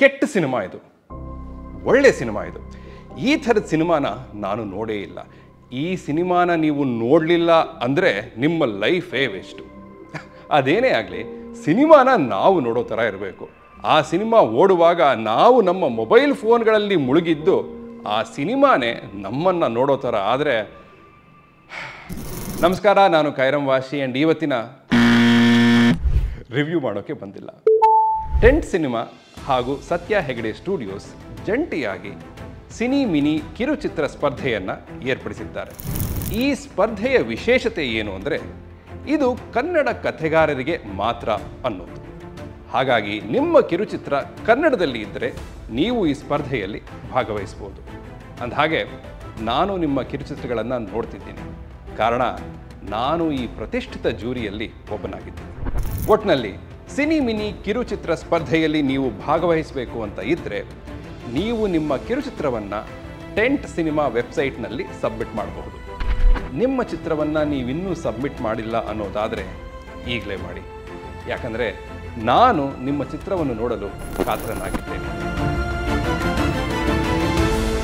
ಕೆಟ್ಟ ಸಿನಿಮಾ ಇದು, ಒಳ್ಳೆ ಸಿನಿಮಾ ಇದು. ಈ ಥರದ ಸಿನಿಮಾನ ನಾನು ನೋಡೇ ಇಲ್ಲ. ಈ ಸಿನಿಮಾನ ನೀವು ನೋಡಲಿಲ್ಲ ಅಂದರೆ ನಿಮ್ಮ ಲೈಫೇ ವೇಸ್ಟು. ಅದೇನೇ ಆಗಲಿ, ಸಿನಿಮಾನ ನಾವು ನೋಡೋ ಥರ ಇರಬೇಕು. ಆ ಸಿನಿಮಾ ಓಡುವಾಗ ನಾವು ನಮ್ಮ ಮೊಬೈಲ್ ಫೋನ್ಗಳಲ್ಲಿ ಮುಳುಗಿದ್ದು ಆ ಸಿನಿಮಾನೇ ನಮ್ಮನ್ನು ನೋಡೋ ಥರ ಆದರೆ. ನಮಸ್ಕಾರ, ನಾನು ಕೈರಂ ವಾಶಿ ಆ್ಯಂಡ್ ಇವತ್ತಿನ ರಿವ್ಯೂ ಮಾಡೋಕ್ಕೆ ಬಂದಿಲ್ಲ. ಟೆಂಟ್ ಸಿನಿಮಾ ಹಾಗೂ ಸತ್ಯ ಹೆಗಡೆ ಸ್ಟುಡಿಯೋಸ್ ಜಂಟಿಯಾಗಿ ಸಿನಿ ಮಿನಿ ಕಿರುಚಿತ್ರ ಸ್ಪರ್ಧೆಯನ್ನು ಏರ್ಪಡಿಸಿದ್ದಾರೆ. ಈ ಸ್ಪರ್ಧೆಯ ವಿಶೇಷತೆ ಏನು ಅಂದರೆ ಇದು ಕನ್ನಡ ಕಥೆಗಾರರಿಗೆ ಮಾತ್ರ ಅನ್ನೋದು. ಹಾಗಾಗಿ ನಿಮ್ಮ ಕಿರುಚಿತ್ರ ಕನ್ನಡದಲ್ಲಿ ಇದ್ದರೆ ನೀವು ಈ ಸ್ಪರ್ಧೆಯಲ್ಲಿ ಭಾಗವಹಿಸ್ಬೋದು. ಅಂದಹಾಗೆ ನಾನು ನಿಮ್ಮ ಕಿರುಚಿತ್ರಗಳನ್ನು ನೋಡ್ತಿದ್ದೀನಿ, ಕಾರಣ ನಾನು ಈ ಪ್ರತಿಷ್ಠಿತ ಜೂರಿಯಲ್ಲಿ ಒಬ್ಬನಾಗಿದ್ದೀನಿ. ಒಟ್ಟಿನಲ್ಲಿ ಸಿನಿ ಮಿನಿ ಕಿರುಚಿತ್ರ ಸ್ಪರ್ಧೆಯಲ್ಲಿ ನೀವು ಭಾಗವಹಿಸಬೇಕು ಅಂತ ಇದ್ದರೆ ನೀವು ನಿಮ್ಮ ಕಿರುಚಿತ್ರವನ್ನು ಟೆಂಟ್ ಸಿನಿಮಾ ವೆಬ್ಸೈಟ್ನಲ್ಲಿ ಸಬ್ಮಿಟ್ ಮಾಡಬಹುದು. ನಿಮ್ಮ ಚಿತ್ರವನ್ನು ನೀವಿನ್ನೂ ಸಬ್ಮಿಟ್ ಮಾಡಿಲ್ಲ ಅನ್ನೋದಾದರೆ ಈಗಲೇ ಮಾಡಿ, ಯಾಕಂದರೆ ನಾನು ನಿಮ್ಮ ಚಿತ್ರವನ್ನು ನೋಡಲು ಕಾತರನಾಗಿದ್ದೇನೆ.